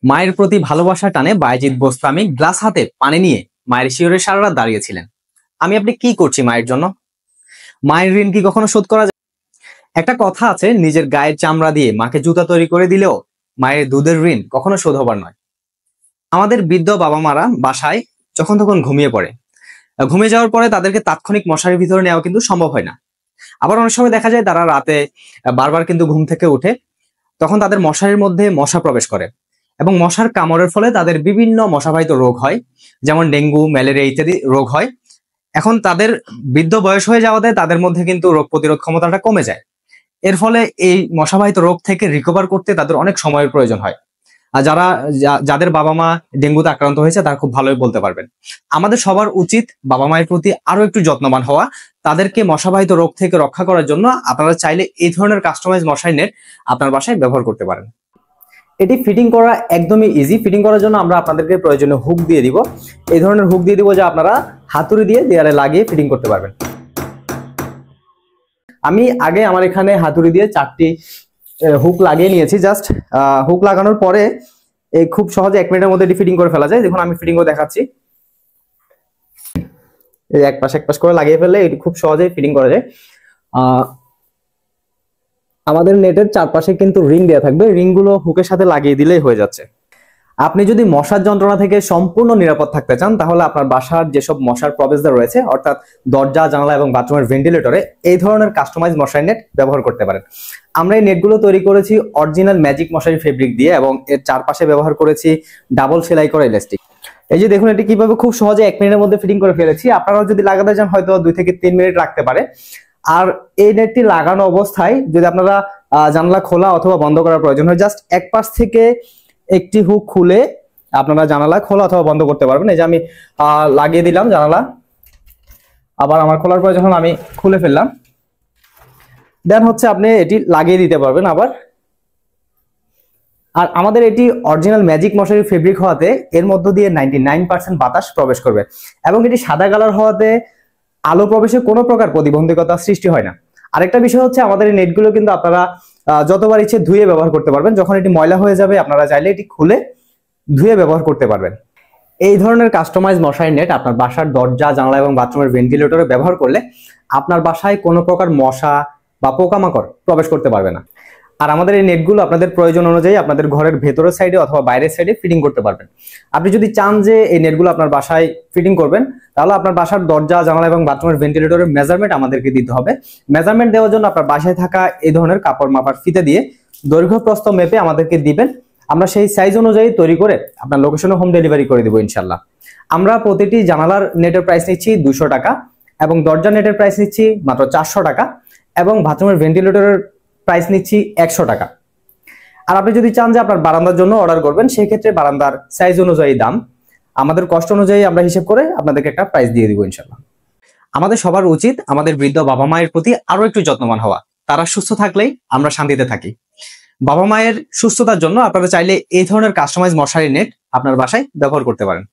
মায়ের প্রতি ভালোবাসা টানে বায়েজিদ বোস্তামি গ্লাস হাতে পানি নিয়ে মায়ের শিয়রে সারা রাত দাঁড়িয়েছিলেন। আমি আপনি কি করছি মায়ের জন্য? মায়ের ঋণ কি কখনো শোধ করা যায়? একটা কথা আছে, নিজের গায়ের চামড়া দিয়ে মাকে জুতা তৈরি করে দিলেও মায়ের দুধের ঋণ কখনো শোধ হবার নয়। আমাদের বৃদ্ধ বাবা মারা বাসায় যখন তখন ঘুমিয়ে পড়ে, ঘুমিয়ে যাওয়ার পরে তাদেরকে তাৎক্ষণিক মশারির ভিতরে নেওয়া কিন্তু সম্ভব হয় না। আবার অনেক সময় দেখা যায় তারা রাতে বারবার কিন্তু ঘুম থেকে উঠে, তখন তাদের মশারির মধ্যে মশা প্রবেশ করে এবং মশার কামড়ের ফলে তাদের বিভিন্ন মশাবাহিত রোগ হয়, যেমন ডেঙ্গু, ম্যালেরিয়া ইত্যাদি রোগ হয়। এখন তাদের বৃদ্ধ বয়স হয়ে যাওয়াতে তাদের মধ্যে কিন্তু রোগ প্রতিরোধ ক্ষমতাটা কমে যায়। এর ফলে এই মশাবাহিত রোগ থেকে রিকভার করতে তাদের অনেক সময়ের প্রয়োজন হয়। আর যাদের বাবা মা ডেঙ্গুতে আক্রান্ত হয়েছে তারা খুব ভালোই বলতে পারবেন। আমাদের সবার উচিত বাবা মায়ের প্রতি আরো একটু যত্নবান হওয়া। তাদেরকে মশাবাহিত রোগ থেকে রক্ষা করার জন্য আপনারা চাইলে এই ধরনের কাস্টমাইজ মশারি নেট আপনার বাসায় ব্যবহার করতে পারেন। এটি ফিটিং করা একদমই ইজি। ফিটিং করার জন্য আমরা আপনাদেরকে প্রয়োজনীয় হুক দিয়ে দিব। এই ধরনের হুক দিয়ে দিব যা আপনারা হাতুড়ি দিয়ে দেয়ালে লাগিয়ে ফিটিং করতে পারবেন। আমি আগে আমার এখানে হাতুড়ি দিয়ে 4টি হুক লাগিয়ে নিয়েছি। জাস্ট হুক লাগানোর পরে এই খুব সহজে 1 মিনিটের মধ্যে এটি ফিটিং করে ফেলা যায়। দেখুন আমি ফিটিং করে দেখাচ্ছি। এই এক পাশ করে লাগিয়ে ফেললে এটি খুব সহজেই ফিটিং করা যায়। আমাদের নেটের চারপাশে কিন্তু রিং দেওয়া থাকবে, রিংগুলো হুকের সাথে লাগিয়ে দিলেই হয়ে যাচ্ছে। আপনি যদি মশার যন্ত্রণা থেকে সম্পূর্ণ নিরাপদ থাকতে চান, তাহলে আপনার বাসার যেসব মশার প্রবেশদ্বার রয়েছে, অর্থাৎ দরজা, জানালা এবং বাথরুমের ভেন্টিলেটরে এই ধরনের কাস্টমাইজ মশারি নেট ব্যবহার করতে পারেন। আমরা এই নেটগুলো তৈরি করেছি অরিজিনাল ম্যাজিক মশারি ফেব্রিক দিয়ে এবং এর চারপাশে ব্যবহার করেছি ডাবল সেলাই করা ইলাস্টিক। এই যে দেখুন, এটি কিভাবে খুব সহজে 1 মিনিটের মধ্যে ফিটিং করে ফেলেছি। আপনারাও যদি লাগাতে চান হয়তো 2 থেকে 3 মিনিট লাগতে পারে। আর এই নেটটি লাগানো অবস্থায় যদি আপনারা জানালা খোলা অথবা বন্ধ করার প্রয়োজন হয়, জাস্ট এক পাশ থেকে একটি হুক খুলে আপনারা জানালা খোলা অথবা বন্ধ করতে পারবেন। এই যে আমি লাগিয়ে দিলাম জানালা, আবার আমার খোলার প্রয়োজন হলে আমি খুলে ফেললাম, দেন হচ্ছে আপনি এটি লাগিয়ে দিতে পারবেন আবার। আর আমাদের এটি অরিজিনাল ম্যাজিক মশারি ফেব্রিক হওয়াতে এর মধ্য দিয়ে 99% বাতাস প্রবেশ করবে এবং এটি সাদা কালার হওয়াতে আলো প্রবেশে কোনো প্রকার প্রতিবন্ধকতা সৃষ্টি হয় না। আরেকটা বিষয় হচ্ছে, আমাদের এই নেটগুলো কিন্তু আপনারা যতবার ইচ্ছে ধুয়ে ব্যবহার করতে পারবেন। যখন এটি ময়লা হয়ে যাবে আপনারা চাইলে এটি খুলে ধুয়ে ব্যবহার করতে পারবেন। এই ধরনের কাস্টমাইজ মশারি নেট আপনার বাসার দরজা, জানালা এবং বাথরুমের ভেন্টিলেটরে ব্যবহার করলে আপনার বাসায় কোনো প্রকার মশা বা পোকামাকড় প্রবেশ করতে পারবে না। আর আমাদের এই নেটগুলো আপনাদের প্রয়োজন অনুযায়ী আপনাদের ঘরের ভেতরের সাইডে অথবা বাইরের সাইডে ফিটিং করতে পারবেন। আপনি যদি চান যে এই নেটগুলো আপনার বাসায় ফিটিং করবেন, তাহলে আপনার বাসার দরজা, জানালা এবং বাথরুমের ভেন্টিলেটরের মেজারমেন্ট আমাদেরকে দিতে হবে। মেজারমেন্ট দেওয়ার জন্য আপনার বাসায় থাকা এই ধরনের কাপড় মাপার ফিতে দিয়ে দৈর্ঘ্য প্রস্থ মেপে আমাদেরকে দিবেন। আমরা সেই সাইজ অনুযায়ী তৈরি করে আপনার লোকেশনে হোম ডেলিভারি করে দেবো ইনশাল্লাহ। আমরা প্রতিটি জানালার নেটের প্রাইস নিচ্ছি 200 টাকা এবং দরজা নেটের প্রাইস নিচ্ছি মাত্র 400 টাকা এবং বাথরুমের ভেন্টিলেটরের প্রাইস নিচ্ছি 100 টাকা। আর আপনি যদি চান যে আপনার বারান্দার জন্য অর্ডার করবেন, সেই ক্ষেত্রে বারান্দার সাইজ অনুযায়ী দাম, আমাদের কষ্ট অনুযায়ী আমরা হিসেব করে আপনাদেরকে একটা প্রাইস দিয়ে দিব ইনশাল্লাহ। আমাদের সবার উচিত আমাদের বৃদ্ধ বাবা মায়ের প্রতি আরো একটু যত্নবান হওয়া। তারা সুস্থ থাকলেই আমরা শান্তিতে থাকি। বাবা মায়ের সুস্থতার জন্য আপনারা চাইলে এই ধরনের কাস্টমাইজ মশারি নেট আপনার বাসায় ব্যবহার করতে পারেন।